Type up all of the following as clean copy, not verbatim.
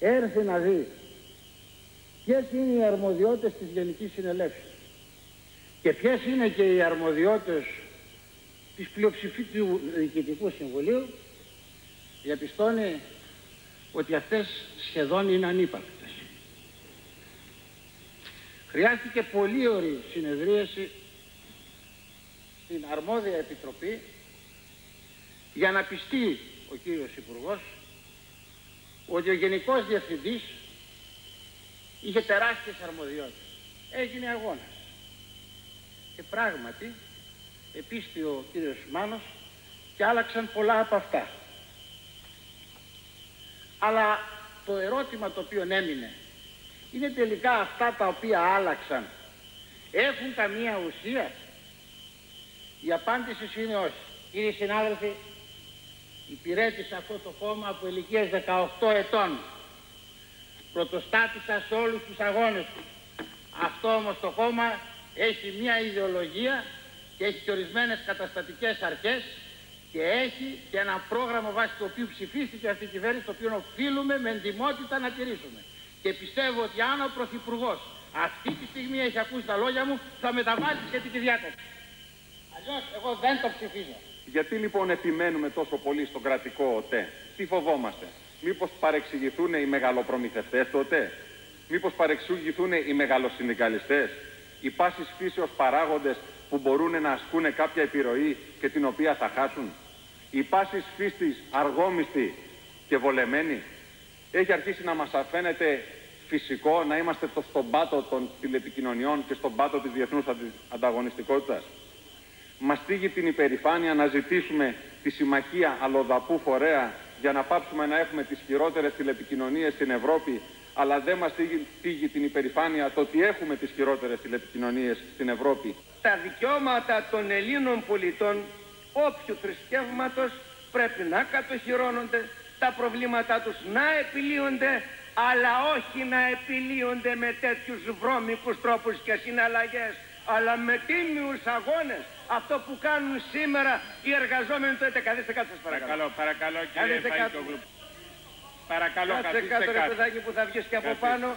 έρθει να δει ποιες είναι οι αρμοδιότητες της Γενικής Συνελεύσεως και ποιες είναι και οι αρμοδιότητες της πλειοψηφίας του Διοικητικού Συμβουλίου, διαπιστώνει ότι αυτές σχεδόν είναι ανύπαρκτες. Χρειάστηκε πολύ ωρή συνεδρίαση στην αρμόδια επιτροπή για να πιστεί ο κύριος Υπουργός ότι ο Γενικός Διευθυντής είχε τεράστιες αρμοδιότητες. Έγινε αγώνας. Και πράγματι επίστη ο κύριος Μάνος και άλλαξαν πολλά από αυτά. Αλλά το ερώτημα το οποίο έμεινε είναι τελικά αυτά τα οποία άλλαξαν έχουν καμία ουσία? Η απάντηση είναι όχι. Κύριοι συνάδελφοι, υπηρέτησα αυτό το κόμμα από ηλικίας 18 ετών. Πρωτοστάτησα σε όλους τους αγώνες του. Αυτό όμως το κόμμα έχει μια ιδεολογία και έχει και ορισμένες καταστατικές αρχές και έχει και ένα πρόγραμμα βάσει του οποίου ψηφίστηκε αυτή η κυβέρνηση, το οποίο οφείλουμε με εντιμότητα να τηρήσουμε. Και πιστεύω ότι αν ο Πρωθυπουργός αυτή τη στιγμή έχει ακούσει τα λόγια μου, θα μεταβάλει σχετική διάταξη. Αλλιώς εγώ δεν το ψηφίζω. Γιατί λοιπόν επιμένουμε τόσο πολύ στον κρατικό ΟΤΕ? Τι φοβόμαστε? Μήπως παρεξηγηθούν οι μεγαλοπρομηθευτές του ΟΤΕ? Μήπως παρεξηγηθούν οι μεγαλοσυνδικαλιστές? Οι πάσης φύσεως παράγοντες που μπορούν να ασκούν κάποια επιρροή και την οποία θα χάσουν? Οι πάσης φύστης αργόμιστοι και βολεμένοι? Έχει αρχίσει να μας αφαίνεται φυσικό να είμαστε στον πάτο των τηλεπικοινωνιών και στον πάτο της διεθνούς ανταγωνιστικότητας? Μας θίγει την υπερηφάνεια να ζητήσουμε τη συμμαχία αλλοδαπού φορέα για να πάψουμε να έχουμε τις χειρότερες τηλεπικοινωνίες στην Ευρώπη, αλλά δεν μας θίγει την υπερηφάνεια το ότι έχουμε τις χειρότερες τηλεπικοινωνίες στην Ευρώπη. Τα δικαιώματα των Ελλήνων πολιτών, όποιου θρησκεύματος, πρέπει να κατοχυρώνονται, τα προβλήματά τους να επιλύονται, αλλά όχι να επιλύονται με τέτοιους βρώμικους τρόπους και συναλλαγές, αλλά με τίμιους αγώνες. Αυτό που κάνουν σήμερα οι εργαζόμενοι του ΕΤΕ. Καθίστε κάτω σας παρακαλώ. Παρακαλώ κύριε Φαγητογλου. Παρακαλώ καθίστε κάτω. Ρε παιδάκι που θα βγεις και από πάνω.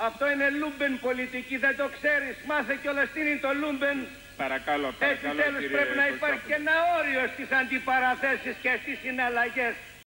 Αυτό είναι λούμπεν πολιτική, δεν το ξέρεις. Μάθε κιόλας τι είναι το λούμπεν. Παρακαλώ Έτσι τέλος πρέπει να υπάρχει και ένα όριο στις αντιπαραθέσεις και στις συναλλαγές.